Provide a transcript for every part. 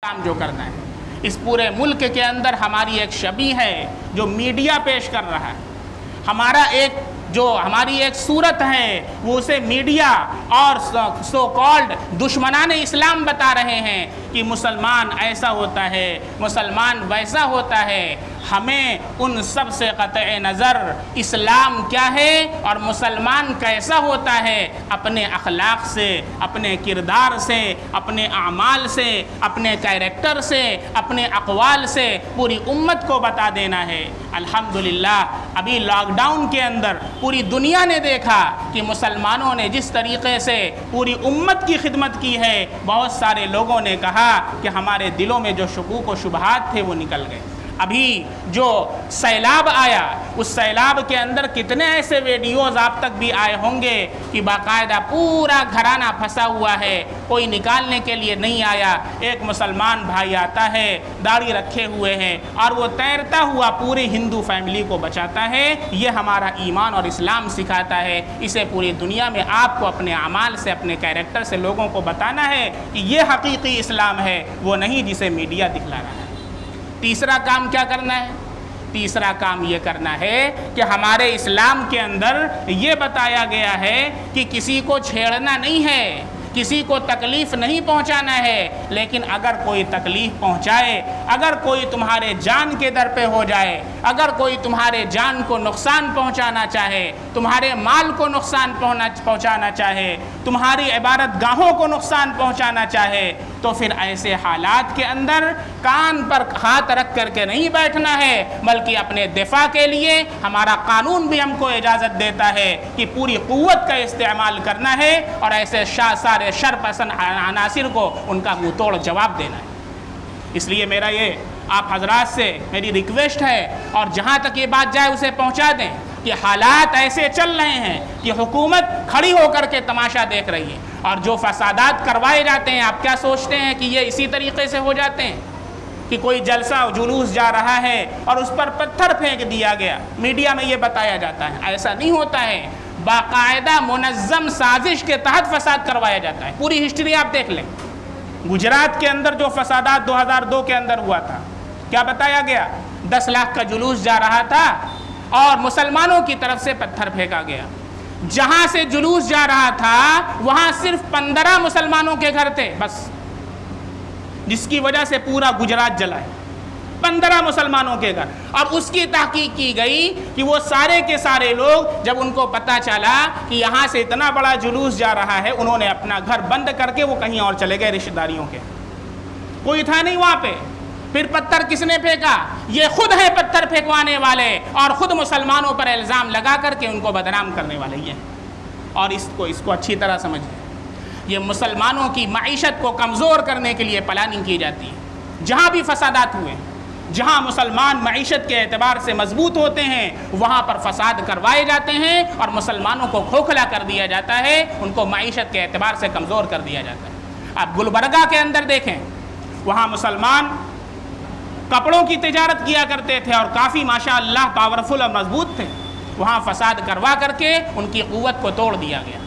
کام جو کرنا ہے. اس پورے ملک کے اندر ہماری ایک شبیہ ہے جو میڈیا پیش کر رہا ہے. ہماری ایک صورت ہے وہ اسے میڈیا اور سو کالڈ دشمنان اسلام بتا رہے ہیں کہ مسلمان ایسا ہوتا ہے، مسلمان ویسا ہوتا ہے. ہمیں ان سب سے قطع نظر اسلام کیا ہے اور مسلمان کیسا ہوتا ہے اپنے اخلاق سے، اپنے کردار سے، اپنے اعمال سے، اپنے کیریکٹر سے، اپنے اقوال سے پوری امت کو بتا دینا ہے. الحمدللہ ابھی لاک ڈاؤن کے اندر پوری دنیا نے دیکھا کہ مسلمانوں نے جس طریقے سے پوری امت کی خدمت کی ہے. بہت سارے لوگوں نے کہا کہ ہمارے دلوں میں جو شکوک و شبہات تھے وہ نکل گئے. ابھی جو سیلاب آیا اس سیلاب کے اندر کتنے ایسے ویڈیوز آپ تک بھی آئے ہوں گے کہ باقاعدہ پورا گھرانہ پھنسا ہوا ہے، کوئی نکالنے کے لیے نہیں آیا. ایک مسلمان بھائی آتا ہے، داڑھی رکھے ہوئے ہیں اور وہ تیرتا ہوا پوری ہندو فیملی کو بچاتا ہے. یہ ہمارا ایمان اور اسلام سکھاتا ہے. اسے پوری دنیا میں آپ کو اپنے اعمال سے، اپنے کیریکٹر سے لوگوں کو بتانا ہے کہ یہ حقیقی اسلام ہے، وہ نہیں جسے میڈیا دکھلا رہا ہے. تیسرا کام کیا کرنا ہے؟ تیسرا کام یہ کرنا ہے کہ ہمارے اسلام کے اندر یہ بتایا گیا ہے کہ کسی کو چھیڑنا نہیں ہے، کسی کو تکلیف نہیں پہنچانا ہے. لیکن اگر کوئی تکلیف پہنچائے، اگر کوئی تمہارے جان کے در پہ ہو جائے، اگر کوئی تمہارے جان کو نقصان پہنچانا چاہے، تمہارے مال کو نقصان پہنچانا چاہے، تمہاری عبادت گاہوں کو نقصان پہنچانا چاہے، تو پھر ایسے حالات کے اندر کان پر ہاتھ رکھ کر کے نہیں بیٹھنا ہے، بلکہ اپنے دفاع کے لیے ہمارا قانون بھی ہم کو اجازت دیتا ہے کہ پوری قوت کا استعمال کرنا ہے اور ایسے سارے شر پسند عناصر کو ان کا منہ توڑ جواب دینا ہے. اس لیے میرا یہ آپ حضرات سے میری ریکویسٹ ہے اور جہاں تک یہ بات جائے اسے پہنچا دیں کہ حالات ایسے چل رہے ہیں کہ حکومت کھڑی ہو کر کے تماشا دیکھ رہی ہے اور جو فسادات کروائے جاتے ہیں آپ کیا سوچتے ہیں کہ یہ اسی طریقے سے ہو جاتے ہیں کہ کوئی جلسہ جلوس جا رہا ہے اور اس پر پتھر پھینک دیا گیا، میڈیا میں یہ بتایا جاتا ہے؟ ایسا نہیں ہوتا ہے. باقاعدہ منظم سازش کے تحت فساد کروایا جاتا ہے. پوری ہسٹری آپ دیکھ لیں. گجرات کے اندر جو فسادات 2002 کے اندر ہوا تھا، کیا بتایا گیا؟ 10 لاکھ کا جلوس جا رہا تھا اور مسلمانوں کی طرف سے پتھر پھینکا گیا. جہاں سے جلوس جا رہا تھا وہاں صرف 15 مسلمانوں کے گھر تھے بس، جس کی وجہ سے پورا گجرات جلا ہے. 15 مسلمانوں کے گھر. اور اس کی تحقیق کی گئی کہ وہ سارے کے سارے لوگ جب ان کو پتہ چلا کہ یہاں سے اتنا بڑا جلوس جا رہا ہے، انہوں نے اپنا گھر بند کر کے وہ کہیں اور چلے گئے رشتہ داریوں کے. کوئی تھا نہیں وہاں پہ. پھر پتھر کس نے پھینکا؟ یہ خود ہیں پتھر پھینکوانے والے اور خود مسلمانوں پر الزام لگا کر کے ان کو بدنام کرنے والے یہ ہیں. اور اس کو اچھی طرح سمجھیں، یہ مسلمانوں کی معیشت کو کمزور کرنے کے لیے پلاننگ کی جاتی ہے. جہاں بھی فسادات ہوئے، جہاں مسلمان معیشت کے اعتبار سے مضبوط ہوتے ہیں وہاں پر فساد کروائے جاتے ہیں اور مسلمانوں کو کھوکھلا کر دیا جاتا ہے، ان کو معیشت کے اعتبار سے کمزور کر دیا جاتا ہے. آپ گلبرگہ کے اندر دیکھیں، وہاں مسلمان کپڑوں کی تجارت کیا کرتے تھے اور کافی ماشاءاللہ پاورفل اور مضبوط تھے. وہاں فساد کروا کر کے ان کی قوت کو توڑ دیا گیا.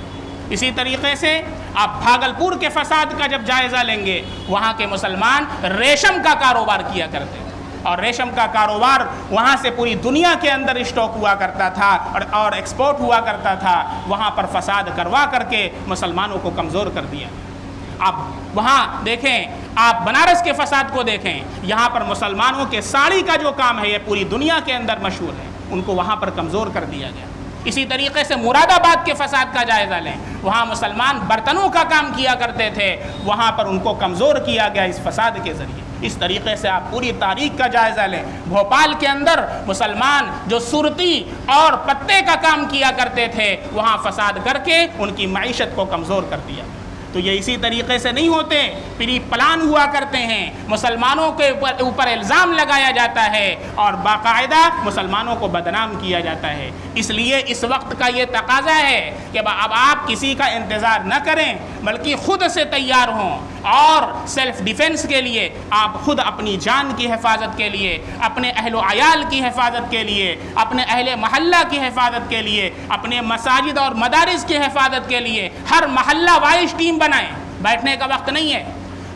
اسی طریقے سے آپ بھاگلپور کے فساد کا جب جائزہ لیں گے، وہاں کے مسلمان ریشم کا کاروبار کیا کرتے تھے اور ریشم کا کاروبار وہاں سے پوری دنیا کے اندر اسٹاک ہوا کرتا تھا اور ایکسپورٹ ہوا کرتا تھا. وہاں پر فساد کروا کر کے مسلمانوں کو کمزور کر دیا. آپ وہاں دیکھیں، آپ بنارس کے فساد کو دیکھیں، یہاں پر مسلمانوں کے ساڑی کا جو کام ہے یہ پوری دنیا کے اندر مشہور ہے، ان کو وہاں پر کمزور کر دیا گیا. اسی طریقے سے مراد آباد کے فساد کا جائزہ لیں، وہاں مسلمان برتنوں کا کام کیا کرتے تھے، وہاں پر ان کو کمزور کیا گیا اس فساد کے ذریعے. اس طریقے سے آپ پوری تاریخ کا جائزہ لیں. بھوپال کے اندر مسلمان جو صورتی اور پتے کا کام کیا کرتے تھے وہاں فساد کر کے ان کی معیشت کو کمزور کر دیا. تو یہ اسی طریقے سے نہیں ہوتے، پری پلان ہوا کرتے ہیں، مسلمانوں کے اوپر الزام لگایا جاتا ہے اور باقاعدہ مسلمانوں کو بدنام کیا جاتا ہے. اس لیے اس وقت کا یہ تقاضا ہے کہ اب آپ کسی کا انتظار نہ کریں بلکہ خود سے تیار ہوں اور سیلف ڈیفنس کے لیے آپ خود اپنی جان کی حفاظت کے لیے، اپنے اہل و عیال کی حفاظت کے لیے، اپنے اہل محلہ کی حفاظت کے لیے، اپنے مساجد اور مدارس کی حفاظت کے لیے ہر محلہ وائز ٹیم بنائیں. بیٹھنے کا وقت نہیں ہے.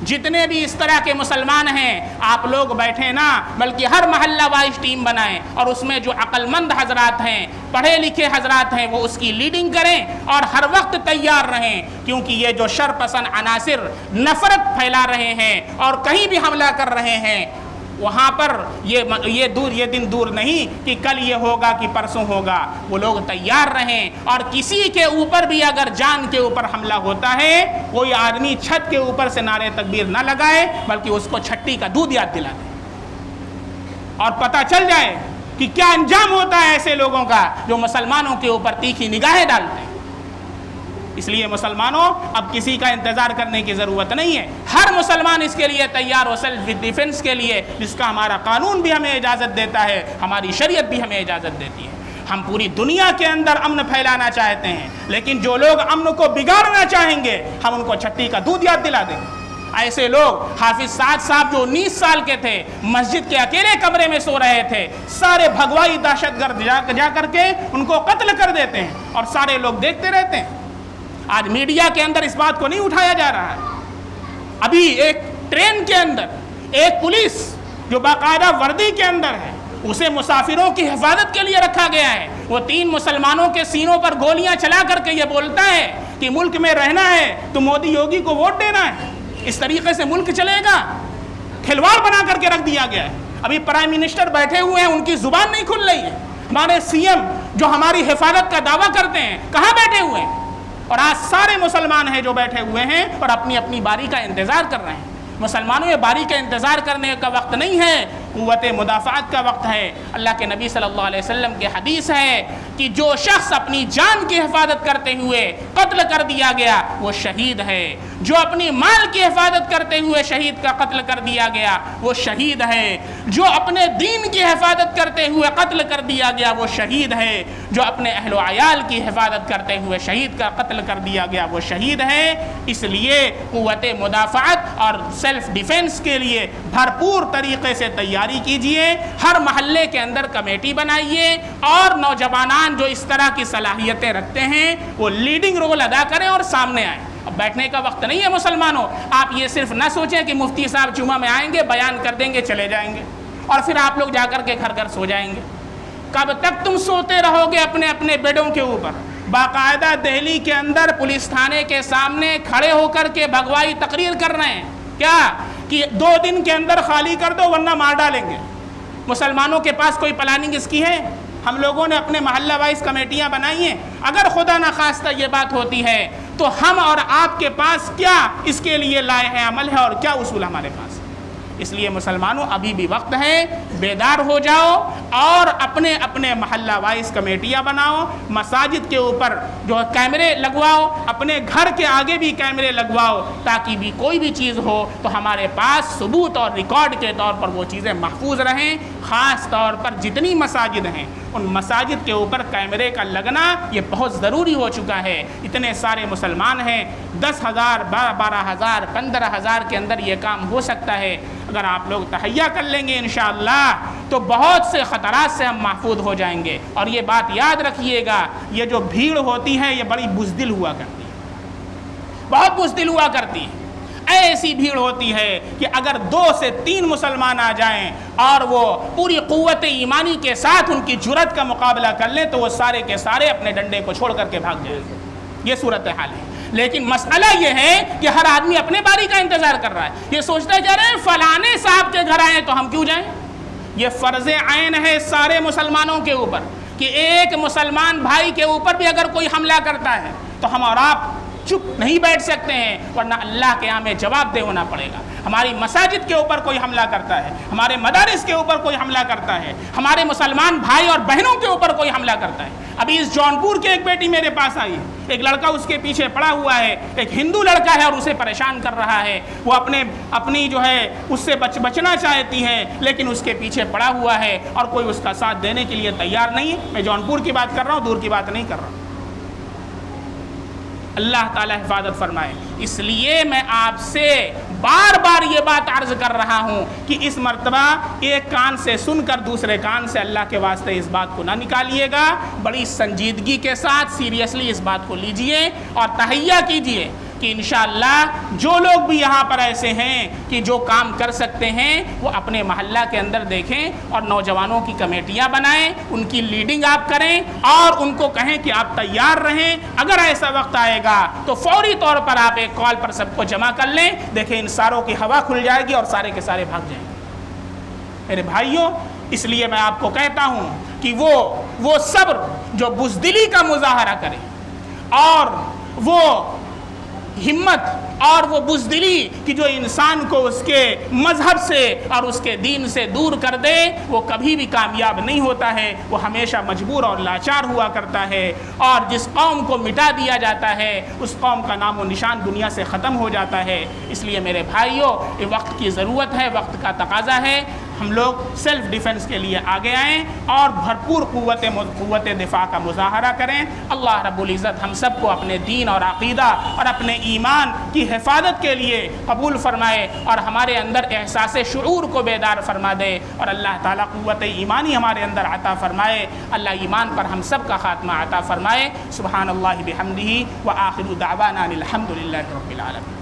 جتنے بھی اس طرح کے مسلمان ہیں آپ لوگ بیٹھیں نا، بلکہ ہر محلہ وائز ٹیم بنائیں اور اس میں جو عقل مند حضرات ہیں، پڑھے لکھے حضرات ہیں، وہ اس کی لیڈنگ کریں اور ہر وقت تیار رہیں، کیونکہ یہ جو شر پسند عناصر نفرت پھیلا رہے ہیں اور کہیں بھی حملہ کر رہے ہیں، وہاں پر یہ دن دور نہیں کہ کل یہ ہوگا کہ پرسوں ہوگا۔ وہ لوگ تیار رہیں، اور کسی کے اوپر بھی اگر جان کے اوپر حملہ ہوتا ہے، کوئی آدمی چھت کے اوپر سے نعرے تکبیر نہ لگائے، بلکہ اس کو چھٹی کا دودھ یاد دلا دے اور پتہ چل جائے کہ کیا انجام ہوتا ہے ایسے لوگوں کا جو مسلمانوں کے اوپر تیکھی نگاہیں ڈالتے ہیں۔ اس لیے مسلمانوں، اب کسی کا انتظار کرنے کی ضرورت نہیں ہے، ہر مسلمان اس کے لیے تیار ہو، سیلف ڈیفنس کے لیے، جس کا ہمارا قانون بھی ہمیں اجازت دیتا ہے، ہماری شریعت بھی ہمیں اجازت دیتی ہے۔ ہم پوری دنیا کے اندر امن پھیلانا چاہتے ہیں، لیکن جو لوگ امن کو بگاڑنا چاہیں گے، ہم ان کو چھٹی کا دودھ یاد دلا دیں گے۔ ایسے لوگ، حافظ سعد صاحب جو 19 سال کے تھے، مسجد کے اکیلے کمرے میں سو رہے تھے، سارے بھگوائی دہشت گرد جا کر کے ان کو قتل کر دیتے ہیں اور سارے لوگ دیکھتے رہتے ہیں۔ آج میڈیا کے اندر اس بات کو نہیں اٹھایا جا رہا ہے۔ ابھی ایک ٹرین کے اندر ایک پولیس جو باقاعدہ وردی کے اندر ہے، اسے مسافروں کی حفاظت کے لیے رکھا گیا ہے، وہ 3 مسلمانوں کے سینوں پر گولیاں چلا کر کے یہ بولتا ہے کہ ملک میں رہنا ہے تو مودی یوگی کو ووٹ دینا ہے۔ اس طریقے سے ملک چلے گا؟ کھلواڑ بنا کر کے رکھ دیا گیا ہے۔ ابھی پرائم منسٹر بیٹھے ہوئے ہیں، ان کی زبان نہیں کھل رہی ہے۔ ہمارے سی ایم جو ہماری حفاظت کا دعویٰ کرتے ہیں، کہاں بیٹھے ہوئے ہیں؟ اور آج سارے مسلمان ہیں جو بیٹھے ہوئے ہیں اور اپنی اپنی باری کا انتظار کر رہے ہیں۔ مسلمانوں، یہ باری کا انتظار کرنے کا وقت نہیں ہے، قوت مدافعت کا وقت ہے۔ اللہ کے نبی صلی اللہ علیہ وسلم کی حدیث ہے کہ جو شخص اپنی جان کی حفاظت کرتے ہوئے قتل کر دیا گیا وہ شہید ہے، جو اپنی مال کی حفاظت کرتے ہوئے شہید کا قتل کر دیا گیا وہ شہید ہے، جو اپنے دین کی حفاظت کرتے ہوئے قتل کر دیا گیا وہ شہید ہے، جو اپنے اہل و عیال کی حفاظت کرتے ہوئے شہید کا قتل کر دیا گیا وہ شہید ہے۔ اس لیے قوت مدافعت اور سیلف ڈیفنس کے لیے بھرپور طریقے سے تیاری کیجئے۔ ہر محلے کے اندر کمیٹی بنائیے اور نوجوانان جو اس طرح کی صلاحیتیں رکھتے ہیں وہ لیڈنگ رول ادا کریں اور سامنے آئیں۔ اب بیٹھنے کا وقت نہیں ہے مسلمانوں۔ آپ یہ صرف نہ سوچیں کہ مفتی صاحب جمعہ میں آئیں گے، بیان کر دیں گے، چلے جائیں گے اور پھر آپ لوگ جا کر کے گھر سو جائیں گے۔ کب تک تم سوتے رہو گے اپنے اپنے بیڈوں کے اوپر؟ باقاعدہ دہلی کے اندر پولیس تھانے کے سامنے کھڑے ہو کر کے بھگوائی تقریر کر رہے ہیں، کیا کہ 2 دن کے اندر خالی کر دو ورنہ مار ڈالیں گے۔ مسلمانوں کے پاس کوئی پلاننگ اس کی ہے؟ ہم لوگوں نے اپنے محلہ وائز کمیٹیاں بنائی ہیں۔ اگر خدا نخواستہ یہ بات ہوتی ہے تو ہم اور آپ کے پاس کیا اس کے لیے لائے ہیں عمل ہے اور کیا اصول ہمارے پاس؟ اس لیے مسلمانوں، ابھی بھی وقت ہے، بیدار ہو جاؤ اور اپنے اپنے محلہ وائز کمیٹیاں بناؤ، مساجد کے اوپر جو کیمرے لگواؤ، اپنے گھر کے آگے بھی کیمرے لگواؤ، تاکہ بھی کوئی بھی چیز ہو تو ہمارے پاس ثبوت اور ریکارڈ کے طور پر وہ چیزیں محفوظ رہیں۔ خاص طور پر جتنی مساجد ہیں ان مساجد کے اوپر کیمرے کا لگنا یہ بہت ضروری ہو چکا ہے۔ اتنے سارے مسلمان ہیں، 10,000 12,000 15,000 کے اندر یہ کام ہو سکتا ہے۔ اگر آپ لوگ تہیہ کر لیں گے انشاءاللہ تو بہت سے خطرات سے ہم محفوظ ہو جائیں گے۔ اور یہ بات یاد رکھیے گا، یہ جو بھیڑ ہوتی ہے یہ بڑی بزدل ہوا کرتی ہے، بہت بزدل ہوا کرتی ہے۔ ایسی بھیڑ ہوتی ہے کہ اگر 2 سے 3 مسلمان آ جائیں اور وہ پوری قوت ایمانی کے ساتھ ان کی جرأت کا مقابلہ کر لیں تو وہ سارے کے سارے اپنے ڈنڈے کو چھوڑ کر کے بھاگ جائیں گے۔ یہ صورتحال ہے۔ لیکن مسئلہ یہ ہے کہ ہر آدمی اپنے باری کا انتظار کر رہا ہے، یہ سوچتا جا رہا ہے فلانے صاحب کے گھر آئے تو ہم کیوں جائیں۔ یہ فرض عین ہے سارے مسلمانوں کے اوپر کہ ایک مسلمان بھائی کے اوپر بھی اگر کوئی حملہ کرتا ہے تو ہم اور آپ چپ نہیں بیٹھ سکتے ہیں، ورنہ اللہ کے ہمیں جواب دے ہونا پڑے گا۔ ہماری مساجد کے اوپر کوئی حملہ کرتا ہے، ہمارے مدارس کے اوپر کوئی حملہ کرتا ہے، ہمارے مسلمان بھائی اور بہنوں کے اوپر کوئی حملہ کرتا ہے۔ ابھی اس جونپور کے ایک بیٹی میرے پاس آئی، ایک لڑکا اس کے پیچھے پڑا ہوا ہے، ایک ہندو لڑکا ہے اور اسے پریشان کر رہا ہے، وہ اپنی جو ہے اس سے بچنا چاہتی ہے لیکن اس کے پیچھے پڑا ہوا ہے اور کوئی اس کا ساتھ دینے کے لیے تیار نہیں۔ میں جونپور کی بات کر رہا ہوں، دور کی بات نہیں کر رہا ہوں۔ اللہ تعالی حفاظت فرمائے۔ اس لیے میں آپ سے بار بار یہ بات عرض کر رہا ہوں کہ اس مرتبہ ایک کان سے سن کر دوسرے کان سے اللہ کے واسطے اس بات کو نہ نکالیے گا، بڑی سنجیدگی کے ساتھ سیریسلی اس بات کو لیجئے اور تہیہ کیجئے۔ کہ انشاءاللہ جو لوگ بھی یہاں پر ایسے ہیں کہ جو کام کر سکتے ہیں وہ اپنے محلہ کے اندر دیکھیں اور نوجوانوں کی کمیٹیاں بنائیں، ان کی لیڈنگ آپ کریں اور ان کو کہیں کہ آپ تیار رہیں، اگر ایسا وقت آئے گا تو فوری طور پر آپ ایک کال پر سب کو جمع کر لیں، دیکھیں ان ساروں کی ہوا کھل جائے گی اور سارے کے سارے بھاگ جائیں گے۔ میرے بھائیوں، اس لیے میں آپ کو کہتا ہوں کہ وہ صبر جو بزدلی کا مظاہرہ کرے اور وہ ہمت اور وہ بزدلی کہ جو انسان کو اس کے مذہب سے اور اس کے دین سے دور کر دے، وہ کبھی بھی کامیاب نہیں ہوتا ہے، وہ ہمیشہ مجبور اور لاچار ہوا کرتا ہے، اور جس قوم کو مٹا دیا جاتا ہے اس قوم کا نام و نشان دنیا سے ختم ہو جاتا ہے۔ اس لیے میرے بھائیوں، یہ وقت کی ضرورت ہے، وقت کا تقاضا ہے، ہم لوگ سیلف ڈیفنس کے لیے آگے آئیں اور بھرپور قوت دفاع کا مظاہرہ کریں۔ اللہ رب العزت ہم سب کو اپنے دین اور عقیدہ اور اپنے ایمان کی حفاظت کے لیے قبول فرمائے اور ہمارے اندر احساس شعور کو بیدار فرما دے، اور اللہ تعالیٰ قوت ایمانی ہمارے اندر عطا فرمائے۔ اللہ ایمان پر ہم سب کا خاتمہ عطا فرمائے۔ سبحان اللہ بحمدہ وآخر دعوانا الحمد للہ رب العالمین۔